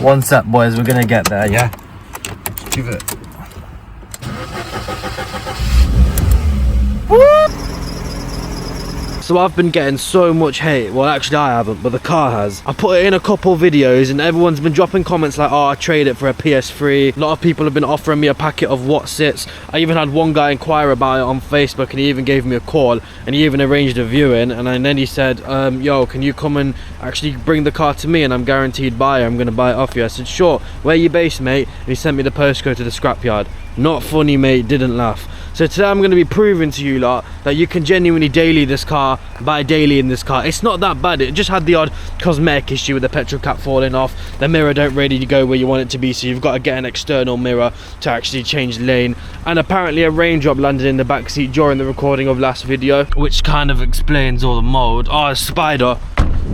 One sec, boys, we're gonna get there, yeah? Give it. So I've been getting so much hate. Well, actually I haven't, but the car has. I put it in a couple videos and everyone's been dropping comments like, oh, I trade it for a PS3. A lot of people have been offering me a packet of Watsits. I even had one guy inquire about it on Facebook, and he even gave me a call, and he even arranged a viewing, and then he said, yo, can you come and actually bring the car to me, and I'm guaranteed buyer, I'm gonna buy it off you. I said, sure, where you based, mate? And he sent me the postcode to the scrapyard. Not funny, mate, didn't laugh. So today I'm going to be proving to you lot that you can genuinely daily this car, buy daily in this car. It's not that bad. It just had the odd cosmetic issue with the petrol cap falling off. The mirror don't really go where you want it to be, so you've got to get an external mirror to actually change lane. And apparently a raindrop landed in the back seat during the recording of last video, which kind of explains all the mold. Oh, a spider.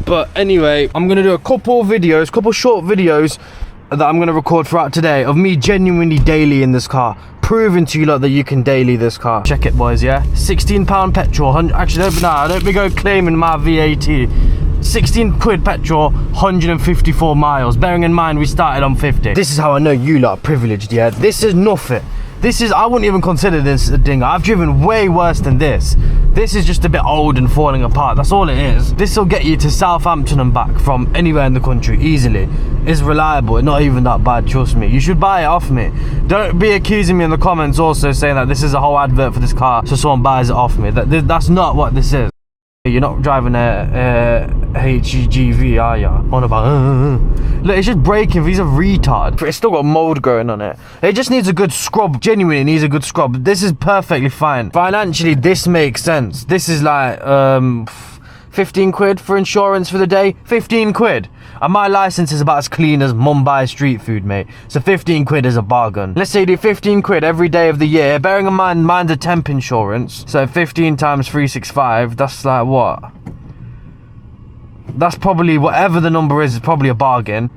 But anyway, I'm going to do a couple short videos that I'm going to record throughout today of me genuinely daily in this car, proving to you lot that you can daily this car. Check it, boys, yeah? £16 petrol, actually don't be go claiming my VAT. 16 quid petrol, 154 miles. Bearing in mind we started on 50. This is how I know you lot are privileged, yeah? This is nothing. This is, I wouldn't even consider this a dinger. I've driven way worse than this. This is just a bit old and falling apart. That's all it is. This will get you to Southampton and back from anywhere in the country easily. It's reliable. It's not even that bad, trust me. You should buy it off me. Don't be accusing me in the comments also saying that this is a whole advert for this car so someone buys it off me. That's not what this is. You're not driving a HGV, are you? On about look, it's just braking. He's a retard. It's still got mold growing on it. It just needs a good scrub. Genuinely needs a good scrub. This is perfectly fine. Financially, this makes sense. This is like 15 quid for insurance for the day. 15 quid. And my license is about as clean as Mumbai street food, mate. So 15 quid is a bargain. Let's say you do 15 quid every day of the year. Bearing in mind, mine's a temp insurance. So 15 times 365, that's like what? That's probably, whatever the number is probably a bargain.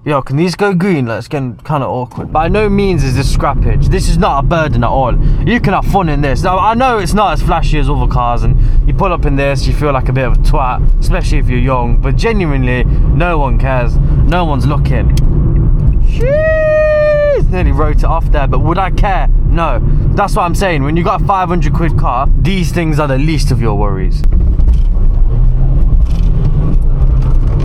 Yo, can these go green? Like, it's getting kind of awkward. By no means is this scrappage. This is not a burden at all. You can have fun in this. Now, I know it's not as flashy as other cars, and you pull up in this, you feel like a bit of a twat, especially if you're young, but genuinely, no one cares. No one's looking. Jeez! Nearly wrote it off there, but would I care? No. That's what I'm saying. When you got a 500 quid car, these things are the least of your worries.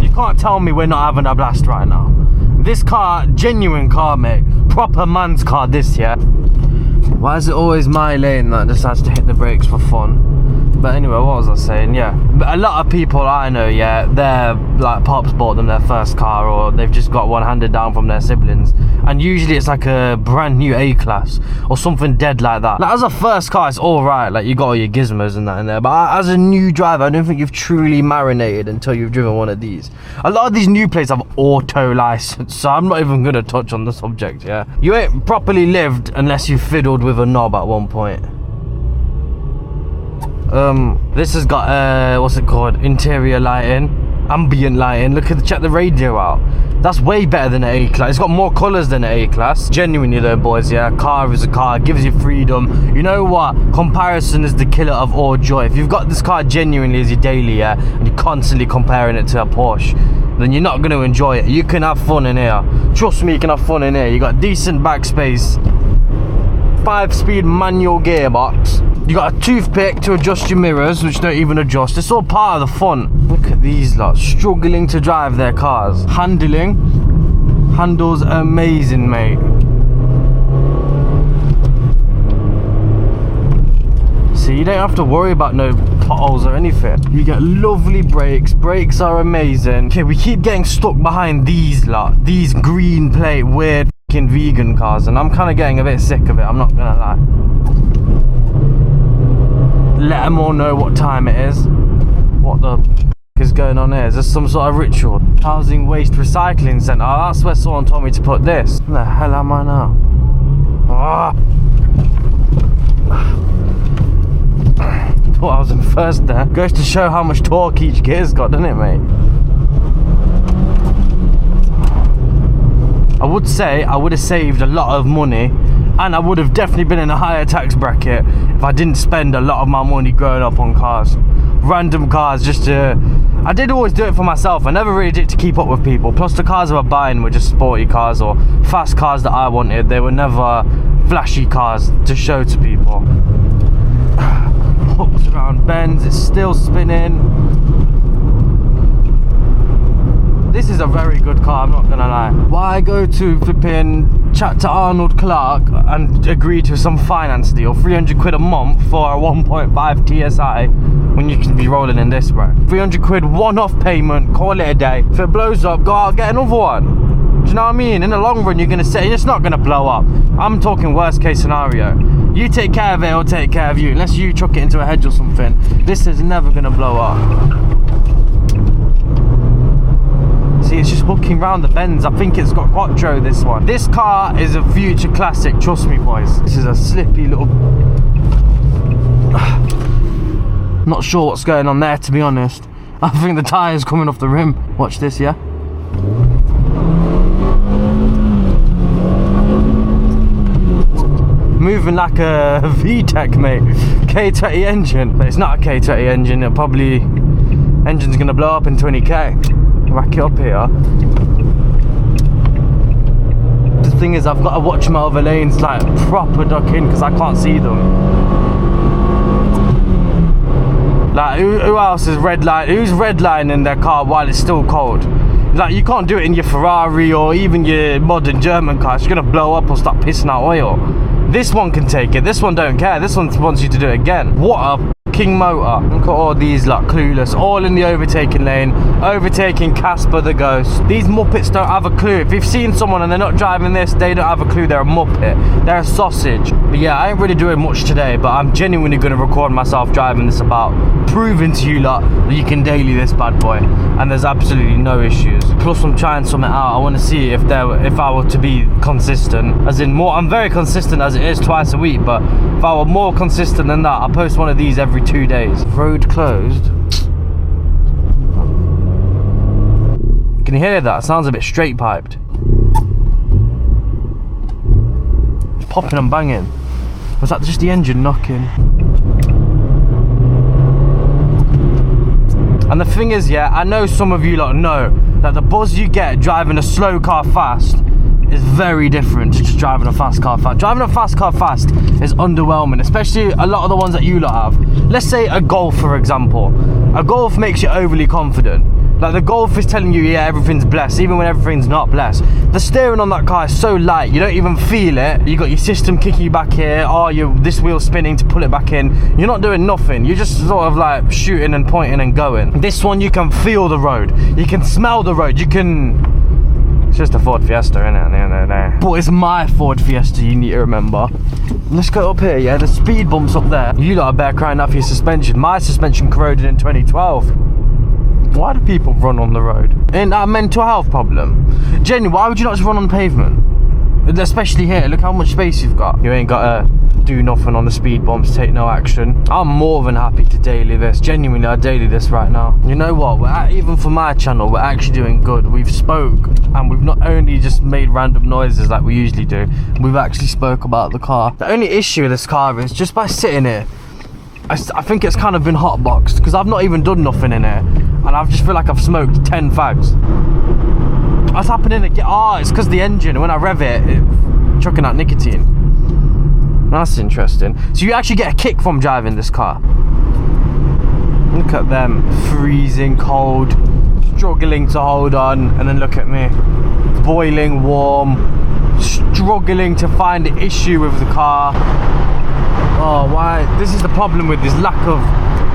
You can't tell me we're not having a blast right now. This car, genuine car, mate. Proper man's car, this, yeah? Why is it always my lane that decides to hit the brakes for fun? But anyway, what was I saying? Yeah, but a lot of people I know, yeah, their like pops bought them their first car, or they've just got one handed down from their siblings, and usually it's like a brand new A-class or something dead like that. Like, as a first car, it's all right, like you got all your gizmos and that in there, but as a new driver, I don't think you've truly marinated until you've driven one of these. A lot of these new plates have auto license, so I'm not even gonna touch on the subject. Yeah, you ain't properly lived unless you fiddled with a knob at one point. This has got what's it called, interior lighting, ambient lighting. Look at check the radio out. That's way better than an A-class. It's got more colours than an A-class. Genuinely though, boys, yeah, car is a car. It gives you freedom. You know what? Comparison is the killer of all joy. If you've got this car genuinely as your daily, yeah, and you're constantly comparing it to a Porsche, then you're not going to enjoy it. You can have fun in here. Trust me, you can have fun in here. You got decent back space, 5-speed manual gearbox. You got a toothpick to adjust your mirrors, which don't even adjust. It's all part of the fun. Look at these lot struggling to drive their cars. Handles amazing, mate. So you don't have to worry about no potholes or anything. You get lovely brakes. Brakes are amazing. Okay, we keep getting stuck behind these lot, these green plate weird fucking vegan cars, and I'm kind of getting a bit sick of it, I'm not gonna lie. Let them all know what time it is. What the is going on here? Is this some sort of ritual? Housing Waste Recycling Centre. Oh, that's where someone told me to put this. Where the hell am I now? Oh. Thought I was in first there. Goes to show how much torque each gear's got, doesn't it, mate? I would say I would have saved a lot of money, and I would have definitely been in a higher tax bracket if I didn't spend a lot of my money growing up on cars. random cars just to... I did always do it for myself. I never really did it to keep up with people. Plus the cars I was buying were just sporty cars or fast cars that I wanted. They were never flashy cars to show to people. Hooks around bends, it's still spinning. This is a very good car, I'm not gonna lie. Why go to flipping chat to Arnold Clark and agree to some finance deal, 300 quid a month for a 1.5 TSI, when you can be rolling in this, bro? 300 quid one-off payment, call it a day. If it blows up, go out and get another one. Do you know what I mean? In the long run, you're gonna say it's not gonna blow up. I'm talking worst case scenario. You take care of it, it'll take care of you. Unless you chuck it into a hedge or something, this is never gonna blow up. See, it's just hooking round the bends. I think it's got quattro, this one. This car is a future classic, trust me, boys. This is a slippy little... Not sure what's going on there, to be honest. I think the tyre's coming off the rim. Watch this, yeah? Moving like a VTEC, mate. K20 engine. But it's not a K20 engine. It'll probably... Engine's gonna blow up in 20k. Rack it up here. The thing is, I've got to watch my other lanes like proper duck in because I can't see them. Like who else is redline? Who's redlining their car while it's still cold? Like you can't do it in your Ferrari or even your modern German car. It's gonna blow up or start pissing out oil. This one can take it. This one don't care. This one wants you to do it again. What a fucking motor. Look at all these like clueless, all in the overtaking lane, overtaking Casper the Ghost. These Muppets don't have a clue. If you've seen someone and they're not driving this, they don't have a clue. They're a Muppet. They're a sausage. But yeah, I ain't really doing much today, but I'm genuinely going to record myself driving this about, proving to you lot that you can daily this bad boy and there's absolutely no issues. Plus I'm trying something out. I want to see if I were to be consistent, as in more. I'm very consistent as it is twice a week, but if I were more consistent than that, I'll post one of these every 2 days. Road closed. Can you hear that? It sounds a bit straight piped. It's popping and banging. Was that just the engine knocking? And the thing is, yeah, I know some of you lot know that the buzz you get driving a slow car fast is very different to just driving a fast car fast. Driving a fast car fast is underwhelming, especially a lot of the ones that you lot have. Let's say a Golf, for example. A Golf makes you overly confident. Like the Golf is telling you, yeah, everything's blessed, even when everything's not blessed. The steering on that car is so light, you don't even feel it. You got your system kicking you back here, or this wheel spinning to pull it back in. You're not doing nothing. You're just sort of like shooting and pointing and going. This one, you can feel the road. You can smell the road. You can... It's just a Ford Fiesta, isn't it, at the end of the day? But it's my Ford Fiesta, you need to remember. Let's go up here, yeah? The speed bumps up there. You lot are better crying out for your suspension. My suspension corroded in 2012. Why do people run on the road? Ain't that a mental health problem? Jenny, why would you not just run on the pavement? Especially here, look how much space you've got. You ain't got to do nothing on the speed bumps, take no action. I'm more than happy to daily this. Genuinely, I daily this right now. You know what? Even for my channel, we're actually doing good. We've spoke, and we've not only just made random noises like we usually do, we've actually spoke about the car. The only issue with this car is just by sitting here, I think it's kind of been hotboxed because I've not even done nothing in here, and I just feel like I've smoked 10 fags. What's happening again? Oh, it's because the engine, when I rev it, it's chucking out nicotine. That's interesting. So you actually get a kick from driving this car. Look at them, freezing cold, struggling to hold on, and then look at me, boiling warm, struggling to find the issue with the car. Oh, why? This is the problem with this lack of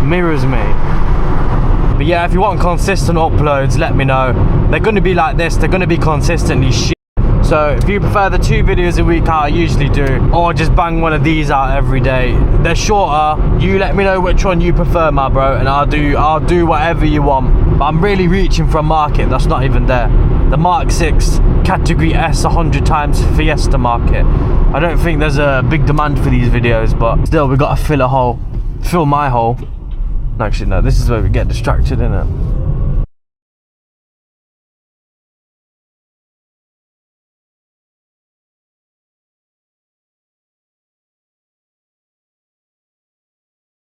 mirrors, mate. But yeah, if you want consistent uploads, let me know. They're going to be like this. They're going to be consistently shit. So if you prefer the 2 videos a week I usually do, or just bang one of these out every day, they're shorter. You let me know which one you prefer, my bro, and I'll do whatever you want. But I'm really reaching for a market that's not even there. The Mark 6 Category S 100 times Fiesta market. I don't think there's a big demand for these videos, but still, we've got to fill a hole. Fill my hole. Actually, no, this is where we get distracted, innit?